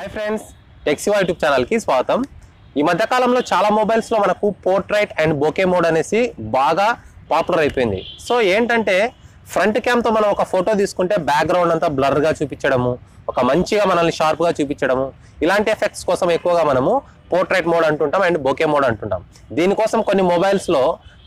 Hi friends take सिवा YouTube channel की स्वागतम। ఈ మధ్య కాలంలో చాలా మొబైల్స్ లో మనకు పోర్ట్రైట్ అండ్ బోకే మోడ్ అనేసి బాగా పాపులర్ అయిపోయింది। సో ఏంటంటే ఫ్రంట్ క్యామ్ తో మనం ఒక ఫోటో తీసుకుంటే బ్యాక్గ్రౌండ్ అంతా బ్లర్ గా చూపించడము, ఒక మంచిగా మనల్ని షార్ప్ గా చూపించడము, ఇలాంటి ఎఫెక్ట్స్ కోసం ఎక్కువగా మనము పోర్ట్రైట్ మోడ్ అంటుంటాం అండ్ బోకే మోడ్ అంటుంటాం। దీనికోసం కొన్ని మొబైల్స్ లో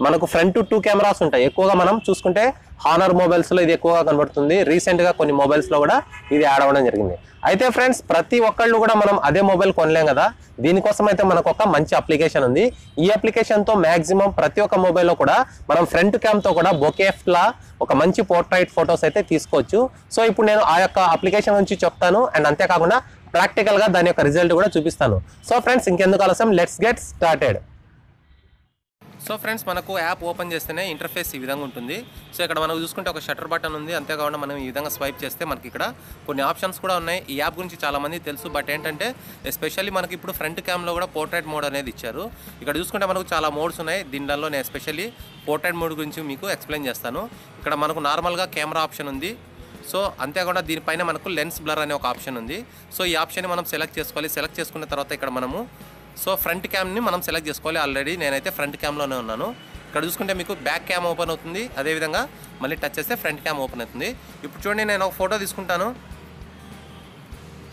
మనకు ఫ్రంట్ 2 కెమెరాస్ ఉంటాయి। ఎక్కువగా మనం చూసుకుంటే హానర్ మొబైల్స్ లో ఇది ఎక్కువగా కనబడుతుంది। రీసెంట్ గా కొన్ని మొబైల్స్ లో కూడా ఇది యాడ్ అవ్వడం జరిగింది। అయితే ఫ్రెండ్స్ ప్రతి ఒక్కళ్ళు కూడా మనం అదే మొబైల్ కొనలేం కదా, దీనికోసం అయితే మనకు ఒక మంచి అప్లికేషన్ ఉంది। ఈ అప్లికేషన్ తో మాక్సిమం ప్రతి ఒక్క మొబైల్ లో కూడా మనం ఫ్రంట్ క్యామ్ తో కూడా బొకేఫ్ లా ఒక మంచి పోర్ట్రైట్ ఫొటోస్ అయితే తీసుకోవచ్చు। సో ఇప్పుడు నేను ఆ యొక్క అప్లికేషన్ గురించి చెప్తాను అండ్ అంతేకాకుండా ప్రాక్టికల్ గా దాని యొక్క రిజల్ట్ కూడా చూపిస్తాను। సో ఫ్రెండ్స్ ఇంకెందుకు ఆలస్యం, let's get started. So friends మనకు యాప్ ఓపెన్ చేస్తేనే ఇంటర్ఫేస్ ఈ విధంగా ఉంటుంది। సో ఇక్కడ మనం చూసుకుంటే ఒక షట్టర్ బటన్ ఉంది, అంతేకాకుండా మనం ఈ విధంగా స్వైప్ చేస్తే మనకి ఇక్కడ కొన్ని ఆప్షన్స్ కూడా ఉన్నాయి। ఈ యాప్ గురించి చాలా మంది తెలుసు, బట్ ఏంటంటే ఎస్పెషల్లీ మనకి ఇప్పుడు ఫ్రంట్ క్యామ్లో కూడా పోర్ట్రైట్ మోడ్ అనేది ఇచ్చారు। ఇక్కడ చూసుకుంటే మనకు చాలా మోడ్స్ ఉన్నాయి, దీనిలో నేను ఎస్పెషల్లీ పోర్ట్రైట్ మోడ్ గురించి మీకు ఎక్స్ప్లెయిన్ చేస్తాను। ఇక్కడ మనకు నార్మల్గా కెమెరా ఆప్షన్ ఉంది, సో అంతేకాకుండా దీనిపైన మనకు లెన్స్ బ్లర్ అనే ఒక ఆప్షన్ ఉంది। సో ఈ ఆప్షన్ని మనం సెలెక్ట్ చేసుకోవాలి। సెలెక్ట్ చేసుకున్న తర్వాత ఇక్కడ మనము ఫ్రంట్ క్యామ్ని మనం సెలెక్ట్ చేసుకోవాలి। ఆల్రెడీ నేనైతే ఫ్రంట్ క్యామ్లోనే ఉన్నాను। ఇక్కడ చూసుకుంటే మీకు బ్యాక్ క్యామ్ ఓపెన్ అవుతుంది, అదేవిధంగా మళ్ళీ టచ్ చేస్తే ఫ్రంట్ క్యామ్ ఓపెన్ అవుతుంది। ఇప్పుడు చూడండి నేను ఒక ఫోటో తీసుకుంటాను।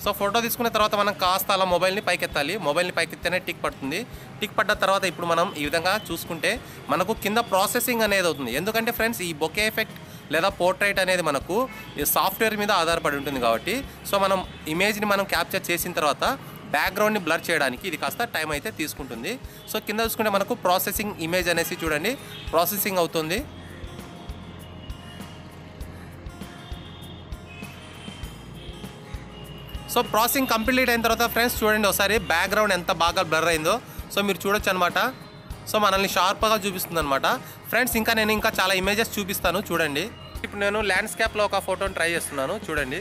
సో ఫోటో తీసుకున్న తర్వాత మనం కాస్త అలా మొబైల్ని పైకెత్తాలి, మొబైల్ని పైకెత్తేనే టిక్ పడుతుంది। టిక్ పడ్డ తర్వాత ఇప్పుడు మనం ఈ విధంగా చూసుకుంటే మనకు కింద ప్రాసెసింగ్ అనేది అవుతుంది। ఎందుకంటే ఫ్రెండ్స్ ఈ బొకే ఎఫెక్ట్ లేదా పోర్ట్రైట్ అనేది మనకు ఈ సాఫ్ట్వేర్ మీద ఆధారపడి ఉంటుంది కాబట్టి, సో మనం ఇమేజ్ని మనం క్యాప్చర్ చేసిన తర్వాత బ్యాక్గ్రౌండ్ని బ్లర్ చేయడానికి ఇది కాస్త టైం అయితే తీసుకుంటుంది। సో కింద చూసుకుంటే మనకు ప్రాసెసింగ్ ఇమేజ్ అనేసి చూడండి ప్రాసెసింగ్ అవుతుంది। సో ప్రాసెసింగ్ కంప్లీట్ అయిన తర్వాత ఫ్రెండ్స్ చూడండి ఒకసారి బ్యాక్గ్రౌండ్ ఎంత బాగా బ్లర్ అయిందో సో మీరు చూడొచ్చు అనమాట। సో మనల్ని షార్ప్గా చూపిస్తుంది అనమాట ఫ్రెండ్స్। ఇంకా నేను ఇంకా చాలా ఇమేజెస్ చూపిస్తాను చూడండి। ఇప్పుడు నేను ల్యాండ్స్కేప్లో ఒక ఫోటోని ట్రై చేస్తున్నాను చూడండి।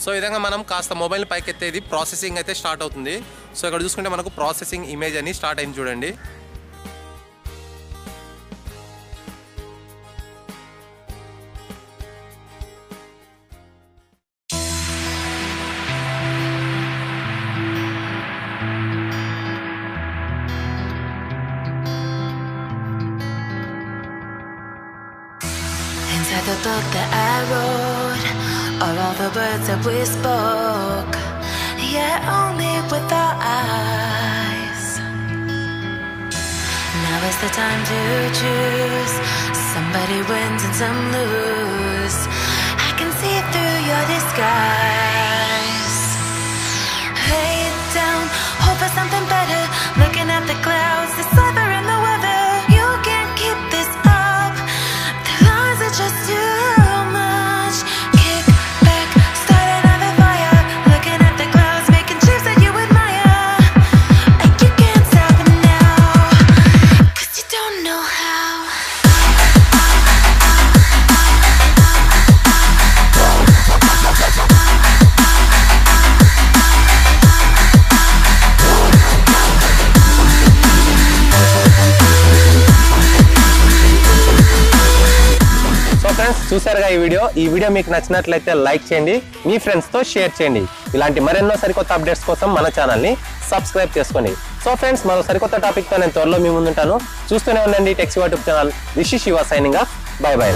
సో ఈ విధంగా మనం కాస్త మొబైల్ పైకి ఎత్తేది ప్రాసెసింగ్ అయితే స్టార్ట్ అవుతుంది। సో ఇక్కడ చూసుకుంటే మనకు ప్రాసెసింగ్ ఇమేజ్ అని స్టార్ట్ అయింది చూడండి। Inside the book that I wrote are all the words that we spoke, yet only with our eyes. Now is the time to choose. Somebody wins and some lose. I can see through your disguise. Lay it down, hope for something better. Looking at the clouds, the sliver in the weather. You can't keep this up. The lies are just too much. Kick back, start another fire. Looking at the clouds, making shapes that you admire. And you can't stop it now, 'cause you don't know how. So friends చూసారుగా ఈ video మీకు నచ్చినట్లయితే like చేయండి, మీ ఫ్రెండ్స్తో share చేయండి। ఇలాంటి మరెన్నో సరికొత్త అప్డేట్స్ కోసం మన ఛానల్ని సబ్స్క్రైబ్ చేసుకోండి। సో ఫ్రెండ్స్ మరో సరికొత్త టాపిక్తో నేను త్వరలో మీ ముందుంటాను। చూస్తూనే ఉండండి tech Siva YouTube channel. This is Shiva signing off, bye by.